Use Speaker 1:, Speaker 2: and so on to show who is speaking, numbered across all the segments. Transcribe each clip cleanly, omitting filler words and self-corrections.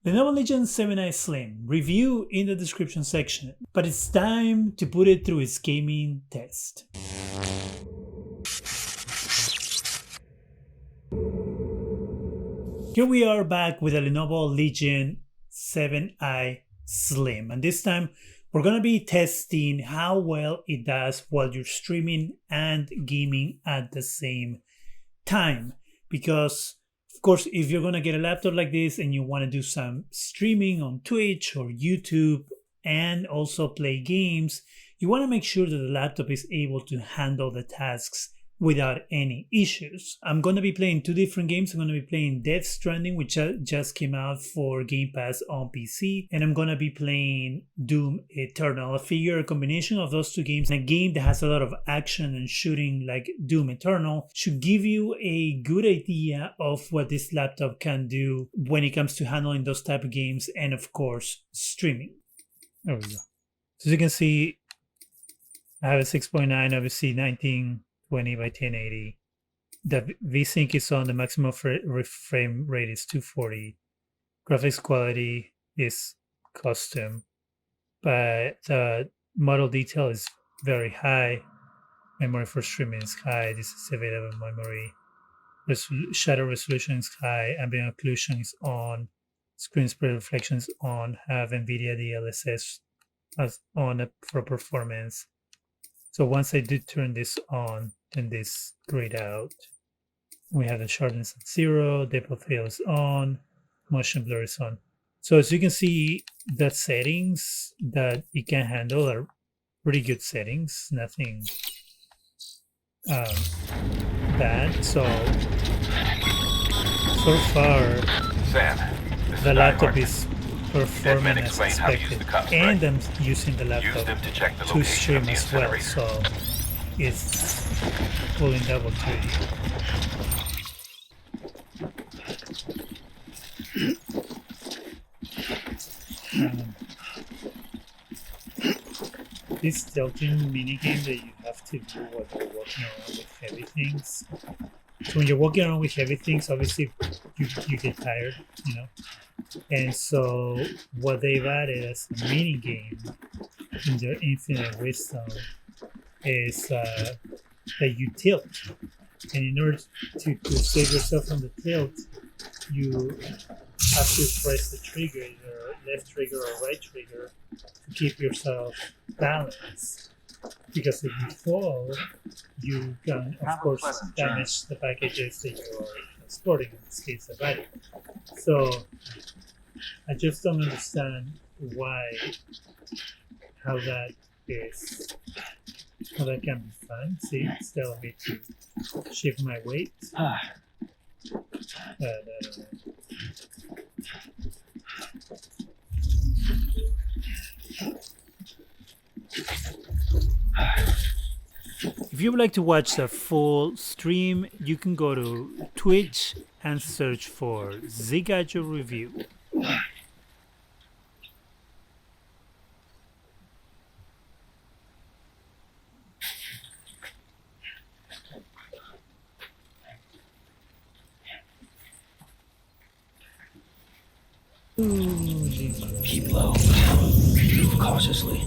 Speaker 1: Lenovo Legion 7i Slim, review in the description section, but it's time to put it through its gaming test. Here we are back with a Lenovo Legion 7i Slim, and this time we're going to be testing how well it does while you're streaming and gaming at the same time. Because of course, if you're going to get a laptop like this and you want to do some streaming on Twitch or YouTube and also play games, you want to make sure that the laptop is able to handle the tasks without any issues. I'm going to be playing two different games. I'm going to be playing Stranding, which just came out for Game Pass on PC, and I'm going to be playing Doom Eternal. I figure a combination of those two games, a game that has a lot of action and shooting like Doom Eternal, should give you a good idea of what this laptop can do when it comes to handling those type of games and of course streaming. There we go. So as you can see, I have a 6.9, obviously 1920 by 1080. The VSync is on, the maximum frame rate is 240. Graphics quality is custom, but the model detail is very high. Memory for streaming is high. This is available memory. Shadow resolution is high. Ambient occlusion is on. Screen spread reflection is on. Have NVIDIA DLSS as on for performance. So once I do turn this on, then this grayed out. We have the sharpness at 0, depth of field is on, motion blur is on. So as you can see, the settings that it can handle are pretty good settings, nothing bad. So far,
Speaker 2: Sam,
Speaker 1: the laptop is performing as expected, and I'm using the laptop to stream as well, so it's pulling double duty. This tilting minigame that you have to do while you're walking around with heavy things. So when you're walking around with heavy things, obviously you get tired, you know. And so what they've added as a mini game in their infinite wisdom is that you tilt, and in order to save yourself from the tilt, you have to press the trigger, either left trigger or right trigger, to keep yourself balanced. Because if you fall, you can of course damage the packages that you are transporting, in this case the battery. So I just don't understand how that can be fun. See, it's telling me to shift my weight. If you would like to watch the full stream, you can go to Twitch and search for Zgadgetreview.
Speaker 3: Keep low. Move cautiously.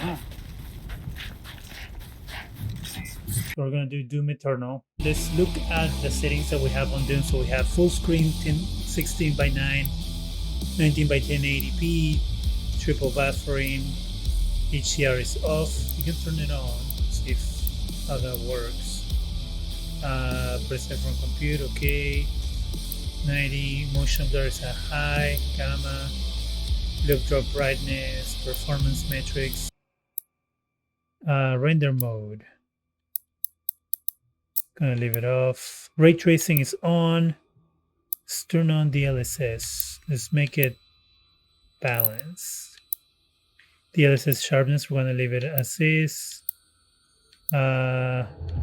Speaker 1: So we're gonna do Doom Eternal. Let's look at the settings that we have on Doom. So we have full screen 16 by 9, 19 by 1080p, triple buffering, HDR is off. You can turn it on, see how that works. Preset from compute, okay. 90, motion blur is a high, gamma, look drop brightness, performance metrics, render mode. Gonna leave it off. Ray tracing is on. Let's turn on DLSS. Let's make it balanced. DLSS sharpness, we're gonna leave it as is.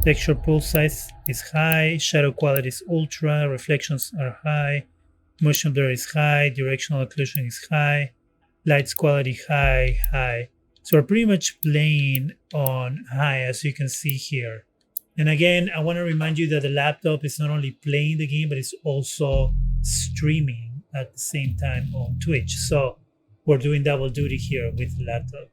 Speaker 1: Texture pool size is high. Shadow quality is ultra. Reflections are high. Motion blur is high. Directional occlusion is high. Lights quality high. So we're pretty much playing on high, as you can see here. And again, I want to remind you that the laptop is not only playing the game, but it's also streaming at the same time on Twitch. So we're doing double duty here with the laptop.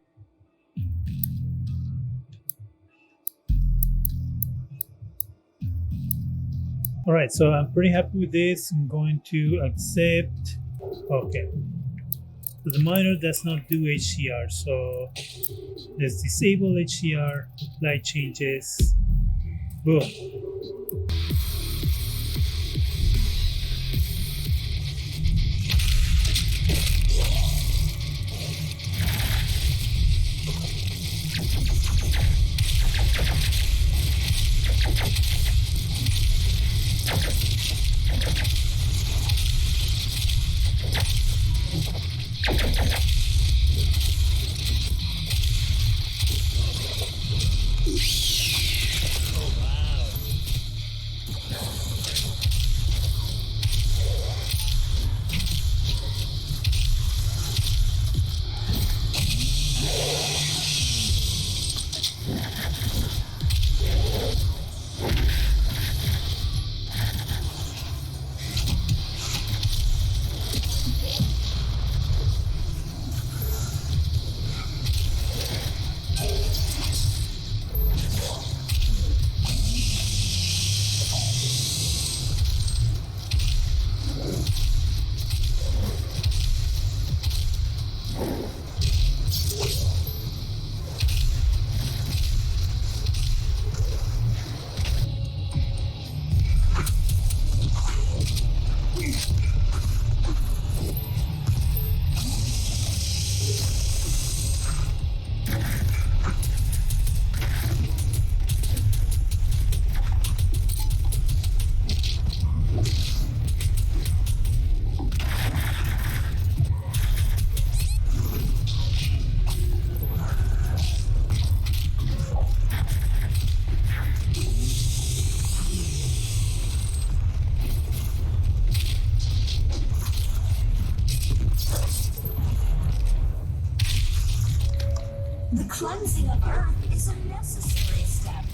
Speaker 1: All right, so I'm pretty happy with this. I'm going to accept. Okay. So the monitor does not do HDR, so let's disable HDR, light changes. Boom.
Speaker 2: The cleansing of Earth is a necessary step.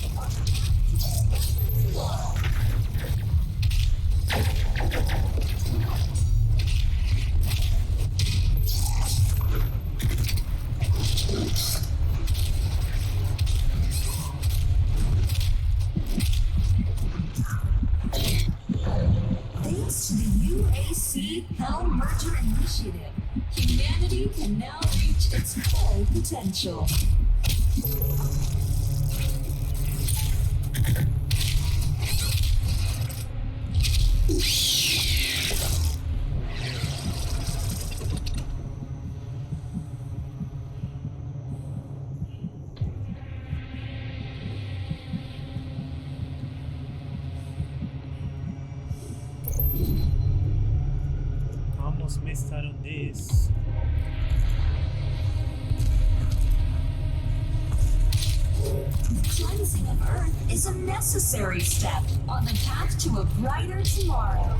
Speaker 2: Thanks to the UAC Hell Merger Initiative, humanity can now reach its full potential.
Speaker 1: Almost missed out on this.
Speaker 2: The cleansing of Earth is a necessary step on the path to a brighter tomorrow.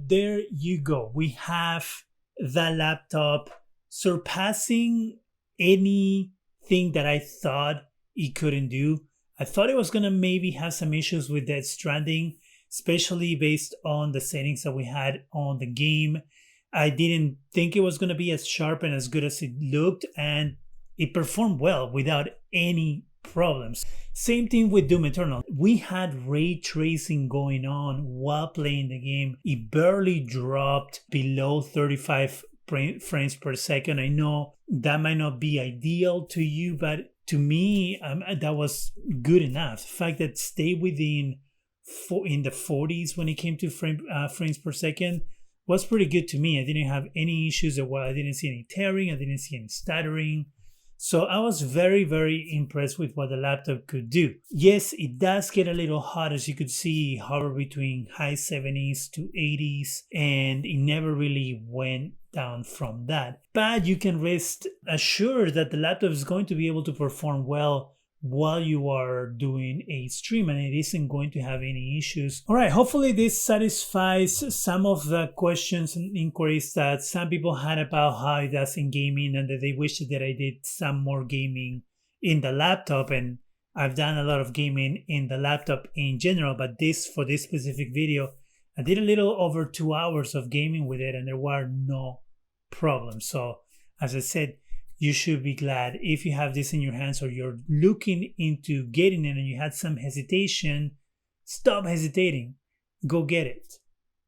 Speaker 1: There you go. We have the laptop surpassing anything that I thought it couldn't do. I thought it was gonna maybe have some issues with that Stranding, especially based on the settings that we had on the game. I didn't think it was gonna be as sharp and as good as it looked, and it performed well without any problems. Same thing with Doom Eternal. We had ray tracing going on while playing the game. It barely dropped below 35 frames per second. I know that might not be ideal to you, but to me, that was good enough. The fact that it stayed within in the 40s when it came to frames per second was pretty good to me. I didn't have any issues. I didn't see any tearing. I didn't see any stuttering. So I was very, very impressed with what the laptop could do. Yes, it does get a little hot, as you could see, hover between high 70s to 80s, and it never really went down from that. But you can rest assured that the laptop is going to be able to perform well while you are doing a stream, and it isn't going to have any issues. All right, hopefully this satisfies some of the questions and inquiries that some people had about how it does in gaming, and that they wish that I did some more gaming in the laptop. And I've done a lot of gaming in the laptop in general, but for this specific video, I did a little over 2 hours of gaming with it, and there were no problems. So as I said, you should be glad if you have this in your hands, or you're looking into getting it and you had some hesitation. Stop hesitating. Go get it.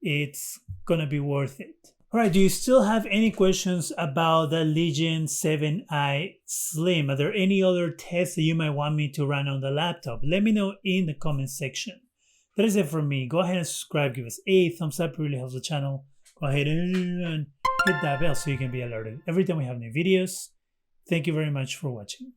Speaker 1: It's gonna be worth it. All right, do you still have any questions about the Legion 7i Slim? Are there any other tests that you might want me to run on the laptop? Let me know in the comment section. That is it from me. Go ahead and subscribe. Give us a thumbs up. It really helps the channel. Go ahead and hit that bell so you can be alerted every time we have new videos. Thank you very much for watching.